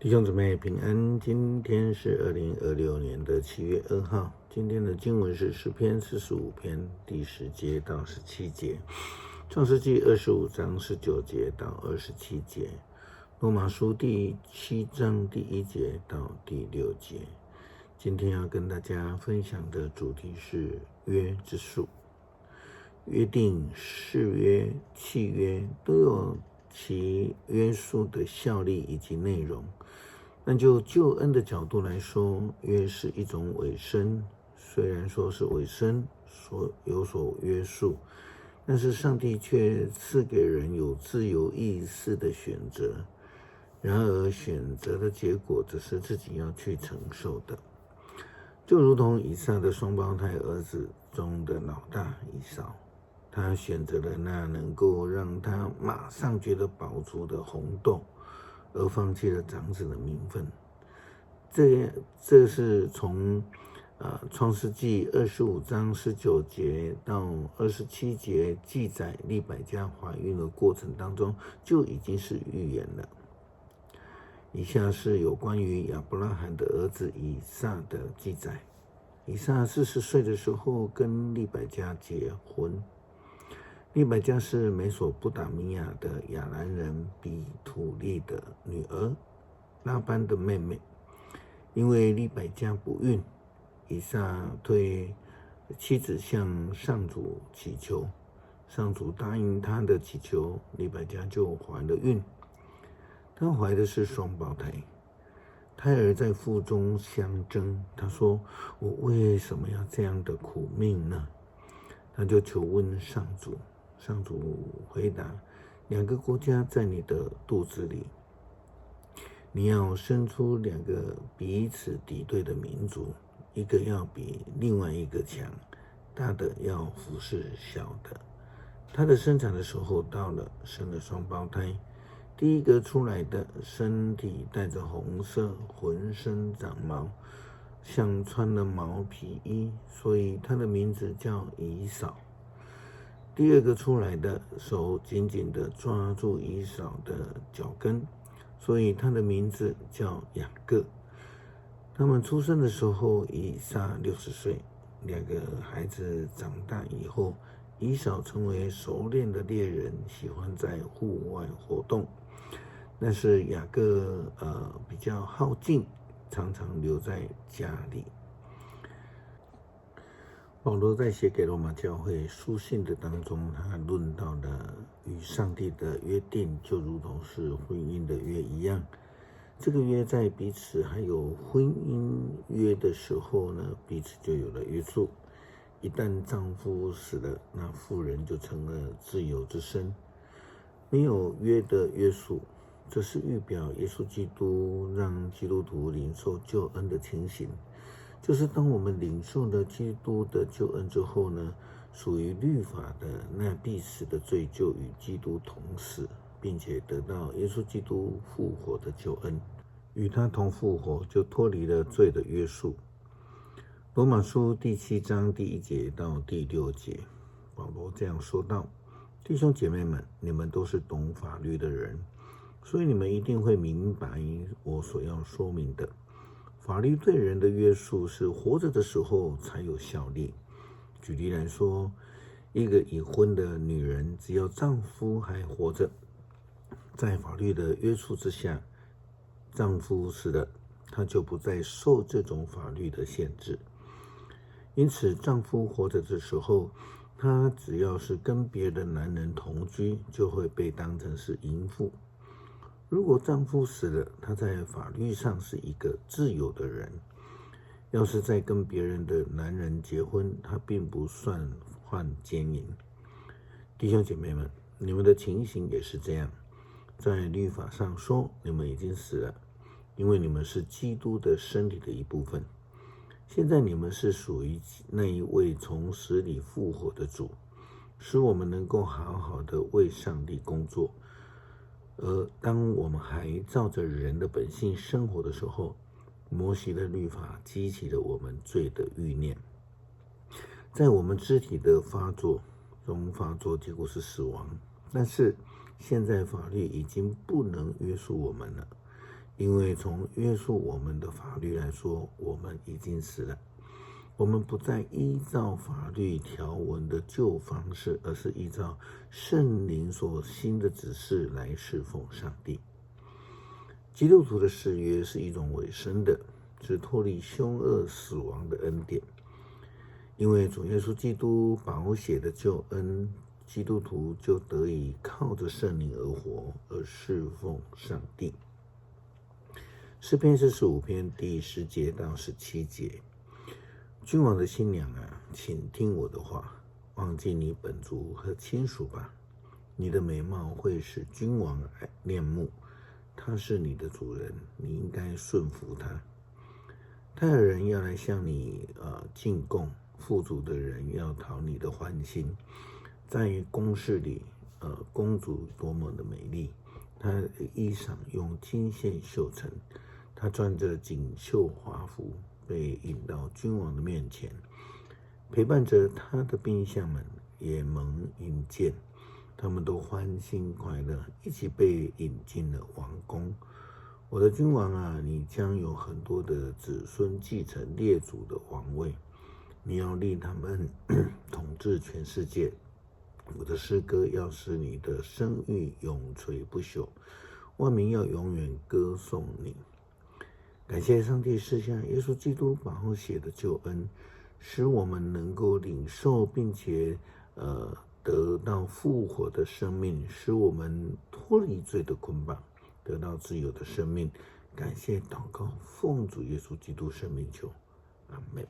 弟兄姊妹平安，今天是2026年7月2号。今天的经文是诗篇45篇第10节到17节，创世纪25章19节到27节，罗马书第7章第1节到第6节。今天要跟大家分享的主题是约之术。约定、誓约、契约都有其约束的效力以及内容。但就救恩的角度来说，约是一种委身，虽然说是委身有所约束，但是上帝却赐给人有自由意识的选择，然而选择的结果只是自己要去承受的。就如同以撒的双胞胎儿子中的老大以扫，他选择了那能够让他马上觉得饱足的红豆，而放弃了长子的名分。这是从创世纪25章19节到27节记载利百加怀孕的过程当中就已经是预言了。以下是有关于亚伯拉罕的儿子以撒的记载。以撒40岁的时候跟利百加结婚。利百加是美索不达米亚的亚兰人比土利的女儿，拉班的妹妹。因为利百加不孕，以撒对妻子向上主祈求，上主答应他的祈求，利百加就怀了孕。她怀的是双胞胎，胎儿在腹中相争。她说：“我为什么要这样的苦命呢？”她就求问上主，上主回答：“2个国家在你的肚子里，你要生出2个彼此敌对的民族，一个要比另外一个强，大的要服侍小的。”她的生产的时候到了，生了双胞胎。第一个出来的身体带着红色，浑身长毛，像穿了毛皮衣，所以他的名字叫以扫。第二个出来的手紧紧地抓住以扫的脚跟，所以他的名字叫雅各。他们出生的时候，以撒60岁。2个孩子长大以后，以扫成为熟练的猎人，喜欢在户外活动。但是雅各比较好静，常常留在家里。保罗在写给罗马教会书信的当中，他论到了与上帝的约定，就如同是婚姻的约一样。这个约在彼此还有婚姻约的时候呢，彼此就有了约束。一旦丈夫死了，那妇人就成了自由之身，没有约的约束。这是预表耶稣基督让基督徒领受救恩的情形。就是当我们领受了基督的救恩之后呢，属于律法的那必死的罪就与基督同死，并且得到耶稣基督复活的救恩，与他同复活，就脱离了罪的约束。罗马书第7章第1节到第6节，保罗这样说道：“弟兄姐妹们，你们都是懂法律的人，所以你们一定会明白我所要说明的。法律对人的约束是活着的时候才有效力。举例来说，一个已婚的女人，只要丈夫还活着，在法律的约束之下，丈夫死了，她就不再受这种法律的限制。因此，丈夫活着的时候，她只要是跟别的男人同居，就会被当成是淫妇。如果丈夫死了，她在法律上是一个自由的人。要是再跟别人的男人结婚，她并不算犯奸淫。弟兄姐妹们，你们的情形也是这样。在律法上说，你们已经死了，因为你们是基督的身体的一部分。现在你们是属于那一位从死里复活的主，使我们能够好好的为上帝工作。而当我们还照着人的本性生活的时候，摩西的律法激起了我们罪的欲念，在我们肢体的发作中发作，结果是死亡。但是现在法律已经不能约束我们了，因为从约束我们的法律来说，我们已经死了。我们不再依照法律条文的旧方式，而是依照圣灵所新的指示来侍奉上帝。基督徒的誓约是一种委身的，是脱离凶恶死亡的恩典。因为主耶稣基督宝血的救恩，基督徒就得以靠着圣灵而活，而侍奉上帝。诗篇45篇第10节到17节，君王的新娘啊，请听我的话，忘记你本族和亲属吧。你的美貌会使君王恋慕，他是你的主人，你应该顺服他。泰尔人要来向你进贡，富足的人要讨你的欢心。在宫室里，公主多么的美丽，她的衣裳用金线绣成，她穿着锦绣华服，被引到君王的面前，陪伴着他的兵将们也蒙迎见，他们都欢欣快乐，一起被引进了王宫。我的君王啊，你将有很多的子孙继承列祖的王位，你要令他们统治全世界。我的诗歌要使你的声誉永垂不朽，万民要永远歌颂你。感谢上帝赐下耶稣基督宝血的救恩，使我们能够领受并且得到复活的生命，使我们脱离罪的捆绑，得到自由的生命。感谢祷告，奉主耶稣基督圣名求，阿们。